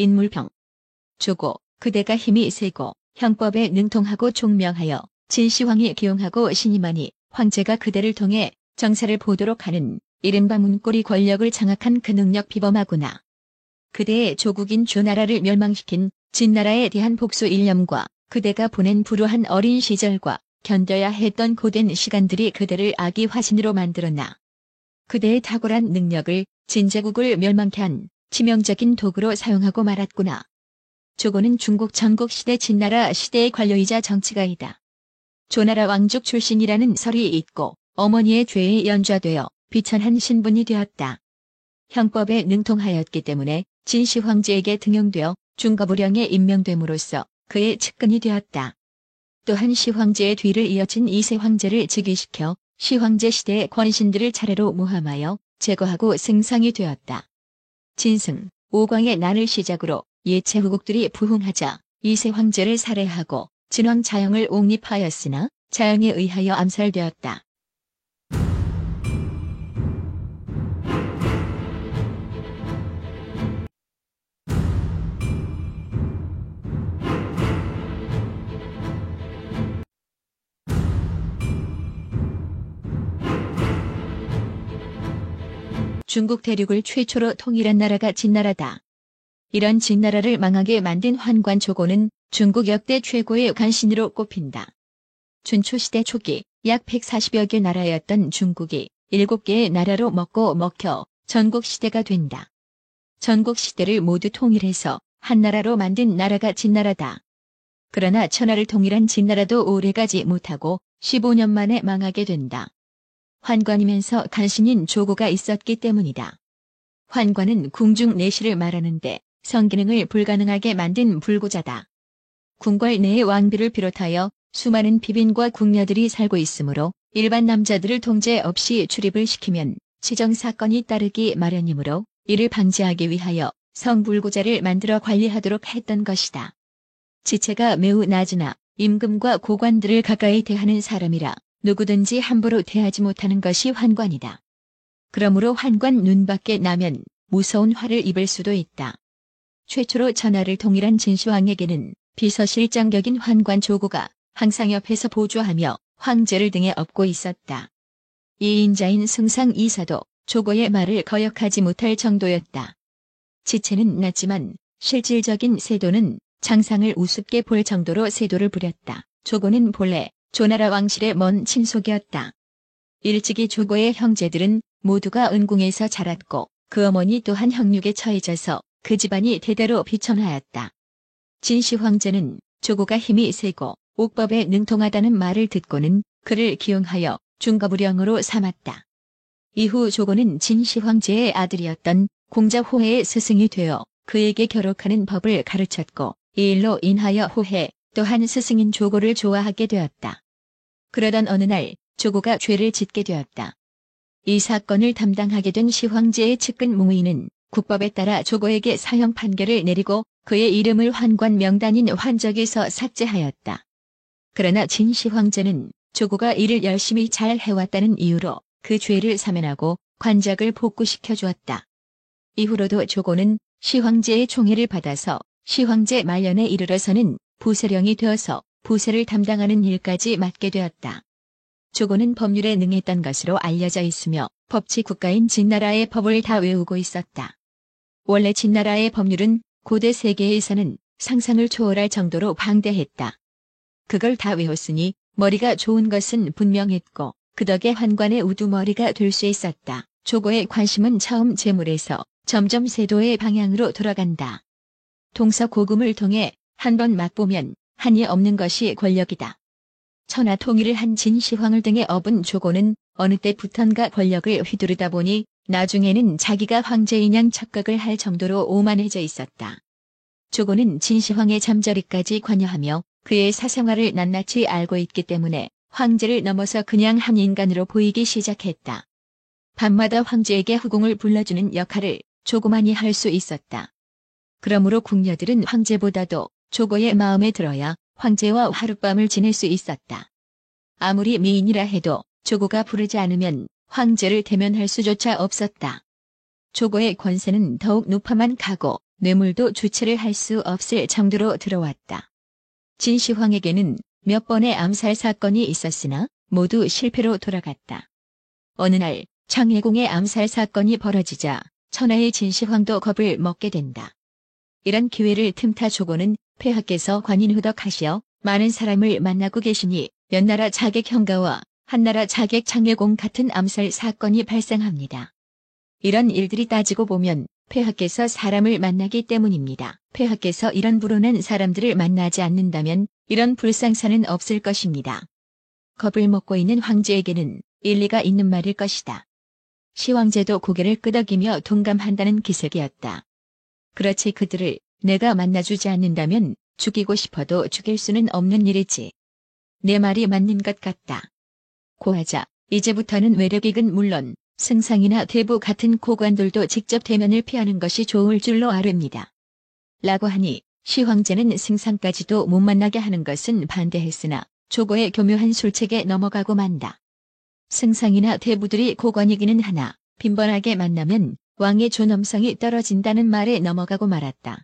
인물평. 조고, 그대가 힘이 세고 형법에 능통하고 총명하여 진시황이 기용하고 신임하니 황제가 그대를 통해 정사를 보도록 하는 이른바 문고리 권력을 장악한 그 능력 비범하구나. 그대의 조국인 조나라를 멸망시킨 진나라에 대한 복수 일념과 그대가 보낸 불우한 어린 시절과 견뎌야 했던 고된 시간들이 그대를 악의 화신으로 만들었나. 그대의 탁월한 능력을 진제국을 멸망케 한 치명적인 도구로 사용하고 말았구나. 조고는 중국 전국시대 진나라 시대의 관료이자 정치가이다. 조나라 왕족 출신이라는 설이 있고 어머니의 죄에 연좌되어 비천한 신분이 되었다. 형법에 능통하였기 때문에 진시 황제에게 등용되어 중거부령에 임명됨으로써 그의 측근이 되었다. 또한 시황제의 뒤를 이어진 이세 황제를 즉위시켜 시황제 시대의 권신들을 차례로 모함하여 제거하고 승상이 되었다. 진승, 오광의 난을 시작으로 예체 후국들이 부흥하자 이세 황제를 살해하고 진왕 자영을 옹립하였으나 자영에 의하여 암살되었다. 중국 대륙을 최초로 통일한 나라가 진나라다. 이런 진나라를 망하게 만든 환관 조고는 중국 역대 최고의 간신으로 꼽힌다. 준초시대 초기 약 140여 개 나라였던 중국이 7개의 나라로 먹고 먹혀 전국시대가 된다. 전국시대를 모두 통일해서 한 나라로 만든 나라가 진나라다. 그러나 천하를 통일한 진나라도 오래가지 못하고 15년 만에 망하게 된다. 환관이면서 간신인 조고가 있었기 때문이다. 환관은 궁중 내시를 말하는데 성기능을 불가능하게 만든 불구자다. 궁궐 내의 왕비를 비롯하여 수많은 비빈과 궁녀들이 살고 있으므로 일반 남자들을 통제 없이 출입을 시키면 치정사건이 따르기 마련이므로 이를 방지하기 위하여 성불구자를 만들어 관리하도록 했던 것이다. 지체가 매우 낮으나 임금과 고관들을 가까이 대하는 사람이라 누구든지 함부로 대하지 못하는 것이 환관이다. 그러므로 환관 눈밖에 나면 무서운 화를 입을 수도 있다. 최초로 천하를 통일한 진시황에게는 비서실장격인 환관 조고가 항상 옆에서 보조하며 황제를 등에 업고 있었다. 이인자인 승상 이사도 조고의 말을 거역하지 못할 정도였다. 지체는 낮지만 실질적인 세도는 장상을 우습게 볼 정도로 세도를 부렸다. 조고는 본래 조나라 왕실의 먼 친속이었다. 일찍이 조고의 형제들은 모두가 은궁에서 자랐고 그 어머니 또한 형육에 처해져서 그 집안이 대대로 비천하였다. 진시 황제는 조고가 힘이 세고 옥법에 능통하다는 말을 듣고는 그를 기용하여 중거부령으로 삼았다. 이후 조고는 진시 황제의 아들이었던 공자 호해의 스승이 되어 그에게 겨록하는 법을 가르쳤고 이 일로 인하여 호해 또한 스승인 조고를 좋아하게 되었다. 그러던 어느 날 조고가 죄를 짓게 되었다. 이 사건을 담당하게 된 시황제의 측근 몽의는 국법에 따라 조고에게 사형 판결을 내리고 그의 이름을 환관 명단인 환적에서 삭제하였다. 그러나 진시 황제는 조고가 이를 열심히 잘 해왔다는 이유로 그 죄를 사면하고 관작을 복구시켜 주었다. 이후로도 조고는 시황제의 총애를 받아서 시황제 말년에 이르러서는 부세령이 되어서 부세를 담당하는 일까지 맡게 되었다. 조고는 법률에 능했던 것으로 알려져 있으며 법치 국가인 진나라의 법을 다 외우고 있었다. 원래 진나라의 법률은 고대 세계에서는 상상을 초월할 정도로 방대했다. 그걸 다 외웠으니 머리가 좋은 것은 분명했고 그 덕에 환관의 우두머리가 될 수 있었다. 조고의 관심은 처음 재물에서 점점 세도의 방향으로 돌아간다. 동서고금을 통해 한번 맛보면 한이 없는 것이 권력이다. 천하 통일을 한 진시황을 등에 업은 조고는 어느 때부턴가 권력을 휘두르다 보니 나중에는 자기가 황제인 양 착각을 할 정도로 오만해져 있었다. 조고는 진시황의 잠자리까지 관여하며 그의 사생활을 낱낱이 알고 있기 때문에 황제를 넘어서 그냥 한 인간으로 보이기 시작했다. 밤마다 황제에게 후궁을 불러주는 역할을 조고만이 할 수 있었다. 그러므로 궁녀들은 황제보다도 조고의 마음에 들어야 황제와 하룻밤을 지낼 수 있었다. 아무리 미인이라 해도 조고가 부르지 않으면 황제를 대면할 수조차 없었다. 조고의 권세는 더욱 높아만 가고 뇌물도 주체를 할 수 없을 정도로 들어왔다. 진시황에게는 몇 번의 암살 사건이 있었으나 모두 실패로 돌아갔다. 어느 날 창해공의 암살 사건이 벌어지자 천하의 진시황도 겁을 먹게 된다. 이런 기회를 틈타 조고는 폐하께서 관인후덕하시어 많은 사람을 만나고 계시니 몇 나라 자객 형가와 한나라 자객 창해공 같은 암살 사건이 발생합니다. 이런 일들이 따지고 보면 폐하께서 사람을 만나기 때문입니다. 폐하께서 이런 불운한 사람들을 만나지 않는다면 이런 불상사는 없을 것입니다. 겁을 먹고 있는 황제에게는 일리가 있는 말일 것이다. 시황제도 고개를 끄덕이며 동감한다는 기색이었다. 그렇지 그들을 내가 만나주지 않는다면 죽이고 싶어도 죽일 수는 없는 일이지. 내 말이 맞는 것 같다. 고하자 이제부터는 외력익은 물론 승상이나 대부 같은 고관들도 직접 대면을 피하는 것이 좋을 줄로 아릅니다. 라고 하니 시황제는 승상까지도 못 만나게 하는 것은 반대했으나 조고의 교묘한 술책에 넘어가고 만다. 승상이나 대부들이 고관이기는 하나 빈번하게 만나면 왕의 존엄성이 떨어진다는 말에 넘어가고 말았다.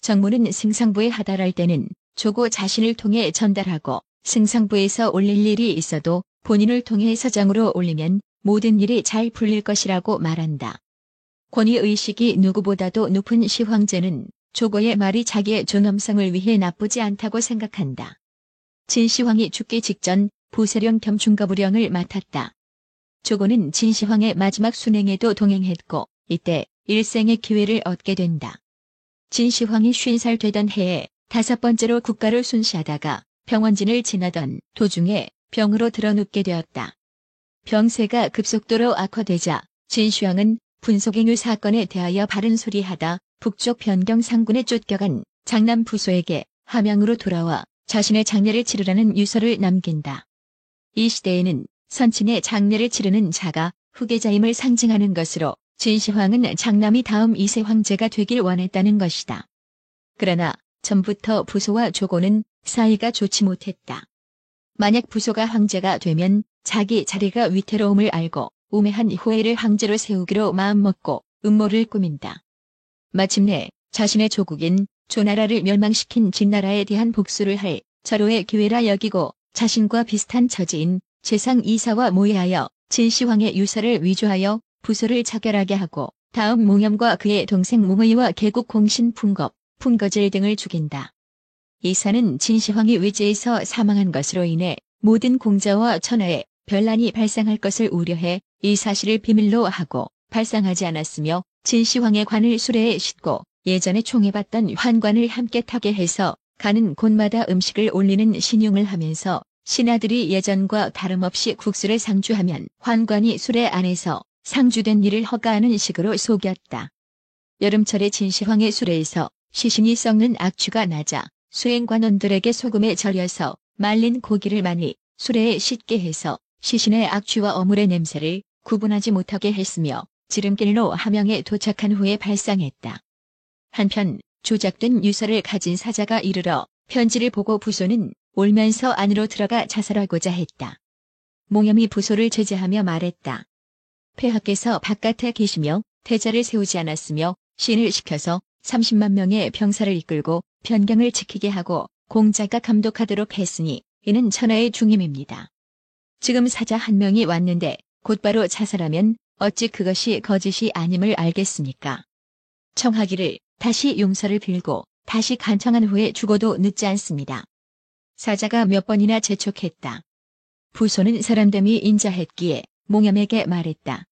정무는 승상부에 하달할 때는 조고 자신을 통해 전달하고 승상부에서 올릴 일이 있어도 본인을 통해 서장으로 올리면 모든 일이 잘 풀릴 것이라고 말한다. 권위의식이 누구보다도 높은 시황제는 조고의 말이 자기의 존엄성을 위해 나쁘지 않다고 생각한다. 진시황이 죽기 직전 부세령 겸 중거부령을 맡았다. 조고는 진시황의 마지막 순행에도 동행했고 이때 일생의 기회를 얻게 된다. 진시황이 50살 되던 해에 5번째로 국가를 순시하다가 병원진을 지나던 도중에 병으로 들어눕게 되었다. 병세가 급속도로 악화되자 진시황은 분속행위 사건에 대하여 바른 소리하다 북쪽 변경 상군에 쫓겨간 장남 부소에게 함양으로 돌아와 자신의 장례를 치르라는 유서를 남긴다. 이 시대에는 선친의 장례를 치르는 자가 후계자임을 상징하는 것으로 진시황은 장남이 다음 2세 황제가 되길 원했다는 것이다. 그러나 전부터 부소와 조고는 사이가 좋지 못했다. 만약 부소가 황제가 되면 자기 자리가 위태로움을 알고 우매한 호해를 황제로 세우기로 마음먹고 음모를 꾸민다. 마침내 자신의 조국인 조나라를 멸망시킨 진나라에 대한 복수를 할 절호의 기회라 여기고 자신과 비슷한 처지인 재상 이사와 모의하여 진시황의 유서를 위조하여 부소를 처결하게 하고 다음 몽염과 그의 동생 몽의와 개국 공신 풍거질 등을 죽인다. 이사는 진시황이 외제에서 사망한 것으로 인해 모든 공자와 천하에 변란이 발생할 것을 우려해 이 사실을 비밀로 하고 발상하지 않았으며 진시황의 관을 수레에 싣고 예전에 총해봤던 환관을 함께 타게 해서 가는 곳마다 음식을 올리는 신용을 하면서 신하들이 예전과 다름없이 국수를 상주하면 환관이 수레 안에서 상주된 일을 허가하는 식으로 속였다. 여름철에 진시황의 수레에서 시신이 썩는 악취가 나자 수행관원들에게 소금에 절여서 말린 고기를 많이 수레에 싣게 해서 시신의 악취와 어물의 냄새를 구분하지 못하게 했으며 지름길로 함양에 도착한 후에 발상했다. 한편 조작된 유서를 가진 사자가 이르러 편지를 보고 부소는 울면서 안으로 들어가 자살하고자 했다. 몽염이 부소를 제재하며 말했다. 폐하께서 바깥에 계시며 태자를 세우지 않았으며 신을 시켜서 30만 명의 병사를 이끌고 변경을 지키게 하고 공자가 감독하도록 했으니 이는 천하의 중임입니다. 지금 사자 한 명이 왔는데 곧바로 자살하면 어찌 그것이 거짓이 아님을 알겠습니까? 청하기를 다시 용서를 빌고 다시 간청한 후에 죽어도 늦지 않습니다. 사자가 몇 번이나 재촉했다. 부소는 사람됨이 인자했기에 몽염에게 말했다.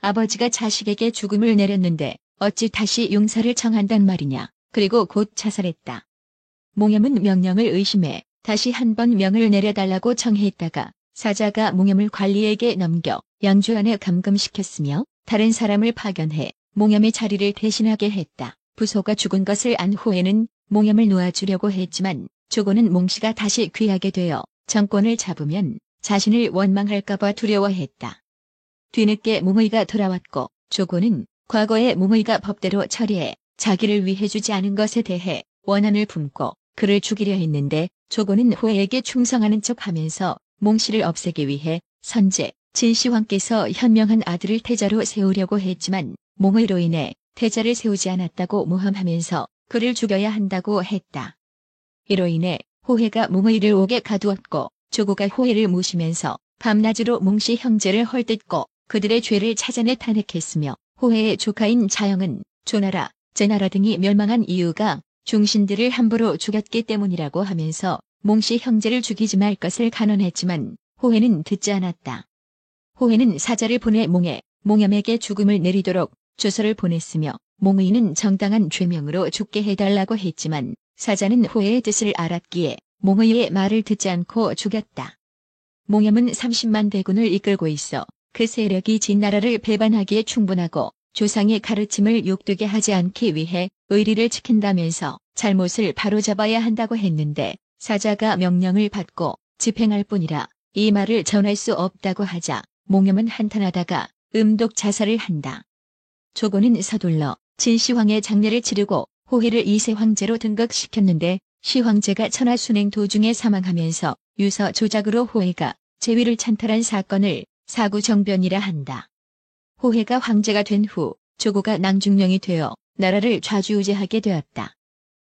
아버지가 자식에게 죽음을 내렸는데 어찌 다시 용서를 청한단 말이냐. 그리고 곧 자살했다. 몽염은 명령을 의심해 다시 한 번 명을 내려달라고 청했다가 사자가 몽염을 관리에게 넘겨 양주 안에 감금시켰으며 다른 사람을 파견해 몽염의 자리를 대신하게 했다. 부소가 죽은 것을 안 후에는 몽염을 놓아주려고 했지만 조고는 몽씨가 다시 귀하게 되어 정권을 잡으면 자신을 원망할까봐 두려워했다. 뒤늦게 몽의가 돌아왔고 조고는 과거에 몽의가 법대로 처리해 자기를 위해 주지 않은 것에 대해 원한을 품고 그를 죽이려 했는데 조고는 호에게 충성하는 척하면서 몽씨를 없애기 위해 선제 진시황께서 현명한 아들을 태자로 세우려고 했지만 몽의로 인해 태자를 세우지 않았다고 모함하면서 그를 죽여야 한다고 했다. 이로 인해 호해가 몽의를 옥에 가두었고 조고가 호해를 모시면서 밤낮으로 몽씨 형제를 헐뜯고 그들의 죄를 찾아내 탄핵했으며 호해의 조카인 자영은 조나라, 제나라 등이 멸망한 이유가 중신들을 함부로 죽였기 때문이라고 하면서 몽씨 형제를 죽이지 말 것을 간언했지만 호해는 듣지 않았다. 호해는 사자를 보내 몽염에게 죽음을 내리도록 조서를 보냈으며 몽의는 정당한 죄명으로 죽게 해달라고 했지만 사자는 호해의 뜻을 알았기에 몽의의 말을 듣지 않고 죽였다. 몽염은 30만 대군을 이끌고 있어 그 세력이 진나라를 배반하기에 충분하고 조상의 가르침을 욕되게 하지 않기 위해 의리를 지킨다면서 잘못을 바로잡아야 한다고 했는데 사자가 명령을 받고 집행할 뿐이라 이 말을 전할 수 없다고 하자 몽염은 한탄하다가 음독 자살을 한다. 조고는 서둘러 진시황의 장례를 치르고 호해를 이세 황제로 등극시켰는데 시황제가 천하순행 도중에 사망하면서 유서 조작으로 호해가 제위를 찬탈한 사건을 사구정변이라 한다. 호해가 황제가 된 후 조고가 낭중령이 되어 나라를 좌지우지하게 되었다.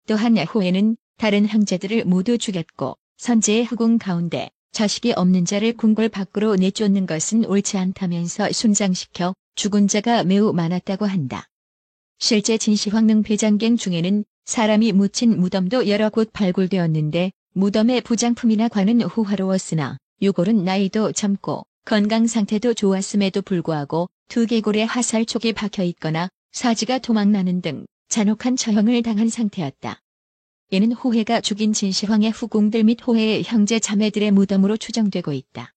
또한 호해는 다른 형제들을 모두 죽였고 선제의 후궁 가운데 자식이 없는 자를 궁궐 밖으로 내쫓는 것은 옳지 않다면서 순장시켜 죽은 자가 매우 많았다고 한다. 실제 진시황릉 배장갱 중에는 사람이 묻힌 무덤도 여러 곳 발굴되었는데 무덤의 부장품이나 관은 호화로웠으나 유골은 나이도 젊고 건강 상태도 좋았음에도 불구하고 두개골에 화살촉이 박혀 있거나 사지가 도망나는 등 잔혹한 처형을 당한 상태였다. 이는 호해가 죽인 진시황의 후궁들 및 호해의 형제 자매들의 무덤으로 추정되고 있다.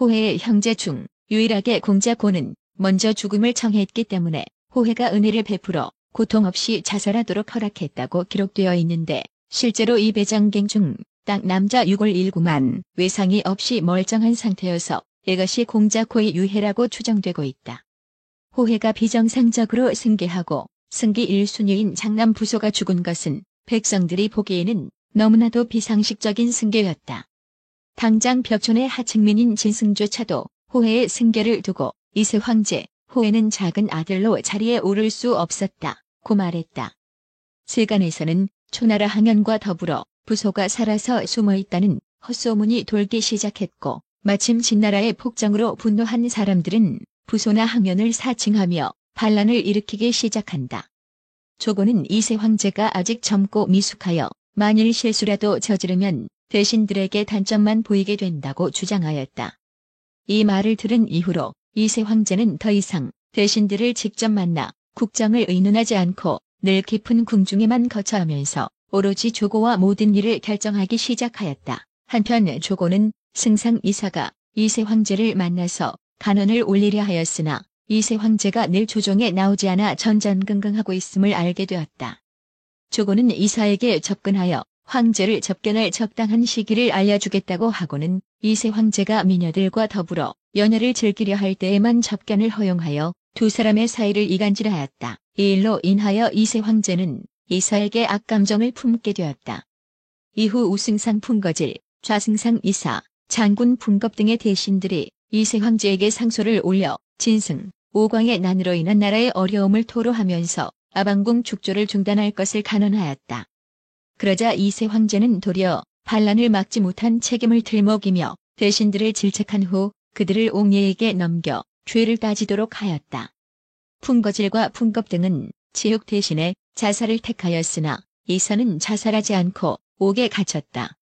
호해의 형제 중 유일하게 공자고는 먼저 죽음을 청했기 때문에 호해가 은혜를 베풀어 고통 없이 자살하도록 허락했다고 기록되어 있는데 실제로 이 배장갱 중 딱 남자 유골 1구만 외상이 없이 멀쩡한 상태여서 이것이 공자고의 유해라고 추정되고 있다. 호해가 비정상적으로 승계하고 승기 1순위인 장남 부소가 죽은 것은 백성들이 보기에는 너무나도 비상식적인 승계였다. 당장 벽촌의 하층민인 진승조차도 호해의 승계를 두고 이세 황제, 호해는 작은 아들로 자리에 오를 수 없었다고 말했다. 세간에서는 초나라 항현과 더불어 부소가 살아서 숨어있다는 헛소문이 돌기 시작했고 마침 진나라의 폭정으로 분노한 사람들은 부소나 항현을 사칭하며 반란을 일으키기 시작한다. 조고는 이세 황제가 아직 젊고 미숙하여 만일 실수라도 저지르면 대신들에게 단점만 보이게 된다고 주장하였다. 이 말을 들은 이후로 이세 황제는 더 이상 대신들을 직접 만나 국정을 의논하지 않고 늘 깊은 궁중에만 거처하면서 오로지 조고와 모든 일을 결정하기 시작하였다. 한편 조고는 승상 이사가 이세 황제를 만나서 간언을 올리려 하였으나 이세 황제가 늘 조정에 나오지 않아 전전긍긍하고 있음을 알게 되었다. 조고는 이사에게 접근하여 황제를 접견할 적당한 시기를 알려주겠다고 하고는 이세 황제가 미녀들과 더불어 연애를 즐기려 할 때에만 접견을 허용하여 두 사람의 사이를 이간질하였다. 이 일로 인하여 이세 황제는 이사에게 악감정을 품게 되었다. 이후 우승상 풍거질, 좌승상 이사, 장군 풍겁 등의 대신들이 이세 황제에게 상소를 올려 진승, 오광의 난으로 인한 나라의 어려움을 토로하면서 아방궁 축조를 중단할 것을 간언하였다. 그러자 이세 황제는 도리어 반란을 막지 못한 책임을 들먹이며 대신들을 질책한 후 그들을 옥녀에게 넘겨 죄를 따지도록 하였다. 풍거질과 풍겁 등은 지옥 대신에 자살을 택하였으나 이사는 자살하지 않고 옥에 갇혔다.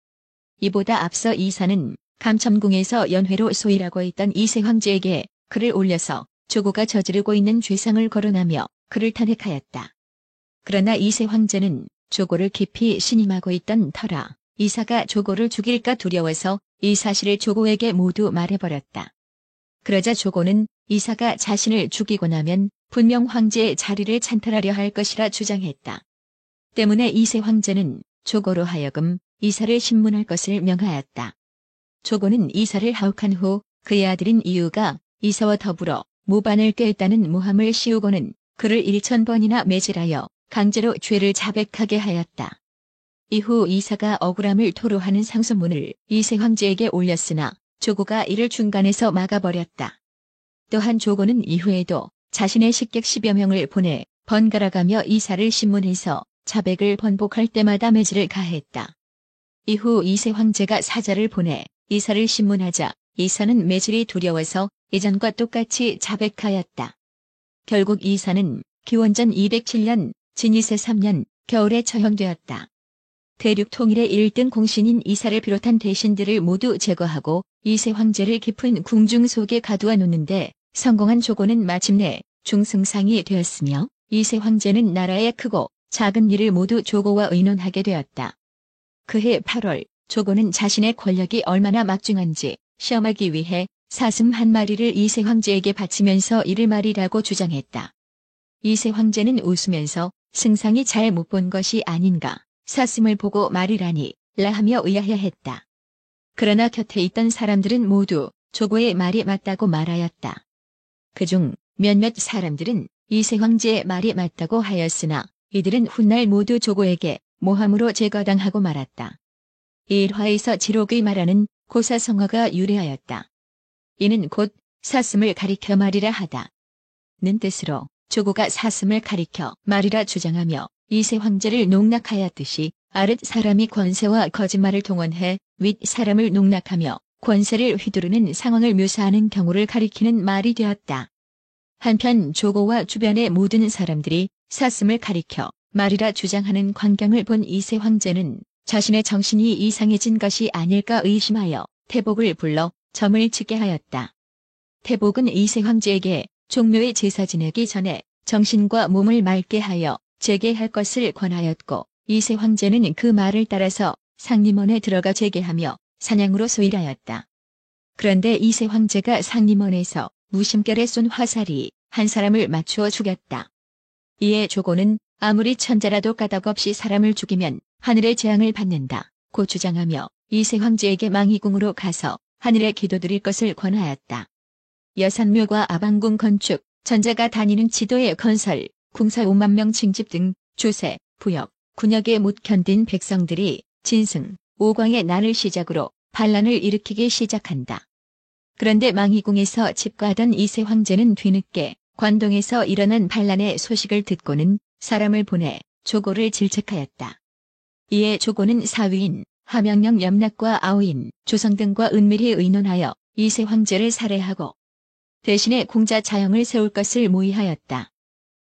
이보다 앞서 이사는 감첨궁에서 연회로 소일하고 있던 이세 황제에게 글을 올려서 조고가 저지르고 있는 죄상을 거론하며 그를 탄핵하였다. 그러나 이세 황제는 조고를 깊이 신임하고 있던 터라 이사가 조고를 죽일까 두려워서 이 사실을 조고에게 모두 말해버렸다. 그러자 조고는 이사가 자신을 죽이고 나면 분명 황제의 자리를 찬탈하려 할 것이라 주장했다. 때문에 이세 황제는 조고로 하여금 이사를 신문할 것을 명하였다. 조고는 이사를 하혹한 후 그의 아들인 이유가 이사와 더불어 모반을 꾀했다는 모함을 씌우고는 그를 1000번이나 매질하여 강제로 죄를 자백하게 하였다. 이후 이사가 억울함을 토로하는 상소문을 이세 황제에게 올렸으나 조고가 이를 중간에서 막아버렸다. 또한 조고는 이후에도 자신의 식객 10여 명을 보내 번갈아가며 이사를 신문해서 자백을 번복할 때마다 매질을 가했다. 이후 이세 황제가 사자를 보내 이사를 신문하자 이사는 매질이 두려워서 예전과 똑같이 자백하였다. 결국 이사는 기원전 207년 진이세 3년 겨울에 처형되었다. 대륙 통일의 1등 공신인 이사를 비롯한 대신들을 모두 제거하고 이세 황제를 깊은 궁중 속에 가두어 놓는데 성공한 조고는 마침내 중승상이 되었으며 이세 황제는 나라의 크고 작은 일을 모두 조고와 의논하게 되었다. 그해 8월 조고는 자신의 권력이 얼마나 막중한지 시험하기 위해 사슴 한 마리를 이세 황제에게 바치면서 이를 말이라고 주장했다. 이세 황제는 웃으면서 승상이 잘 못 본 것이 아닌가, 사슴을 보고 말이라니 라 하며 의아해했다. 그러나 곁에 있던 사람들은 모두 조고의 말이 맞다고 말하였다. 그중 몇몇 사람들은 이세 황제의 말이 맞다고 하였으나 이들은 훗날 모두 조고에게 모함으로 제거당하고 말았다. 이 일화에서 지록의 말하는 고사성어가 유래하였다. 이는 곧 사슴을 가리켜 말이라 하다. 는 뜻으로 조고가 사슴을 가리켜 말이라 주장하며 이세 황제를 농락하였듯이 아랫 사람이 권세와 거짓말을 동원해 윗 사람을 농락하며 권세를 휘두르는 상황을 묘사하는 경우를 가리키는 말이 되었다. 한편 조고와 주변의 모든 사람들이 사슴을 가리켜 말이라 주장하는 광경을 본 이세 황제는 자신의 정신이 이상해진 것이 아닐까 의심하여 태복을 불러 점을 치게 하였다. 태복은 이세 황제에게 종묘의 제사 지내기 전에 정신과 몸을 맑게 하여 재개할 것을 권하였고 이세 황제는 그 말을 따라서 상림원에 들어가 재개하며 사냥으로 소일하였다. 그런데 이세 황제가 상림원에서 무심결에 쏜 화살이 한 사람을 맞추어 죽였다. 이에 조고는 아무리 천자라도 까닭없이 사람을 죽이면 하늘의 재앙을 받는다 고 주장하며 이세 황제에게 망이궁으로 가서 하늘에 기도드릴 것을 권하였다. 여산묘과 아방궁 건축, 전자가 다니는 지도의 건설, 궁사 5만 명 징집 등 조세, 부역, 군역에 못 견딘 백성들이 진승, 오광의 난을 시작으로 반란을 일으키기 시작한다. 그런데 망이궁에서 집과하던 이세 황제는 뒤늦게 관동에서 일어난 반란의 소식을 듣고는 사람을 보내 조고를 질책하였다. 이에 조고는 사위인 하명령 염락과 아우인 조성 등과 은밀히 의논하여 이세 황제를 살해하고 대신에 공자 자영을 세울 것을 모의하였다.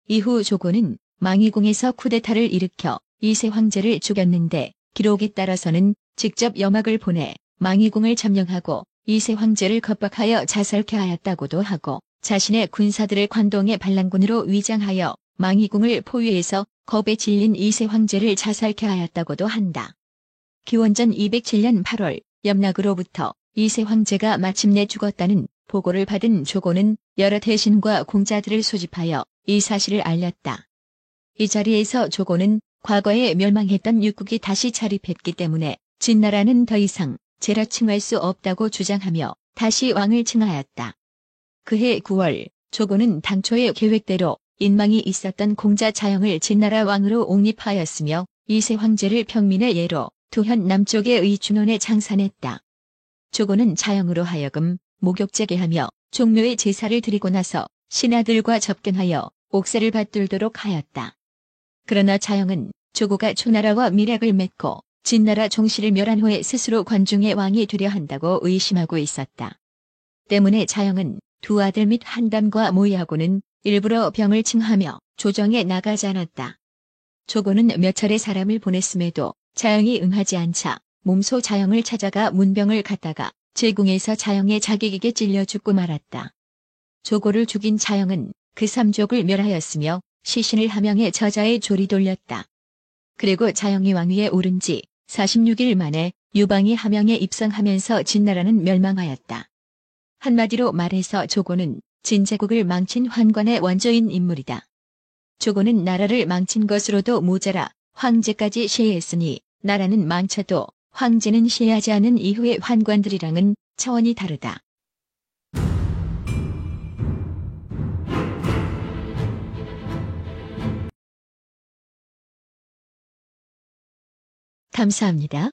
이후 조고는 망이궁에서 쿠데타를 일으켜 이세 황제를 죽였는데 기록에 따라서는 직접 염학을 보내 망이궁을 점령하고 이세 황제를 겁박하여 자살케 하였다고도 하고 자신의 군사들을 관동의 반란군으로 위장하여 망이궁을 포위해서 겁에 질린 이세 황제를 자살케 하였다고도 한다. 기원전 207년 8월 염락으로부터 이세 황제가 마침내 죽었다는 보고를 받은 조고는 여러 대신과 공자들을 소집하여 이 사실을 알렸다. 이 자리에서 조고는 과거에 멸망했던 육국이 다시 자립했기 때문에 진나라는 더 이상 제라 칭할 수 없다고 주장하며 다시 왕을 칭하였다. 그해 9월 조고는 당초의 계획대로 인망이 있었던 공자 자영을 진나라 왕으로 옹립하였으며 이세 황제를 평민의 예로 도현 남쪽의 의춘원에 장산했다. 조고는 자영으로 하여금 목욕제계하며 종묘의 제사를 드리고 나서 신하들과 접견하여 옥새를 받들도록 하였다. 그러나 자영은 조고가 초나라와 밀약을 맺고 진나라 종실을 멸한 후에 스스로 관중의 왕이 되려 한다고 의심하고 있었다. 때문에 자영은 두 아들 및 한담과 모의하고는 일부러 병을 칭하며 조정에 나가지 않았다. 조고는 몇 차례 사람을 보냈음에도 자영이 응하지 않자 몸소 자영을 찾아가 문병을 갖다가 제궁에서 자영의 자객에게 찔려 죽고 말았다. 조고를 죽인 자영은 그 삼족을 멸하였으며 시신을 함양의 저자에 조리 돌렸다. 그리고 자영이 왕위에 오른 지 46일 만에 유방이 함양에 입성하면서 진나라는 멸망하였다. 한마디로 말해서 조고는 진제국을 망친 환관의 원조인 인물이다. 조고는 나라를 망친 것으로도 모자라 황제까지 시해했으니 나라는 망쳐도 황제는 시해하지 않은 이후의 환관들이랑은 차원이 다르다. 감사합니다.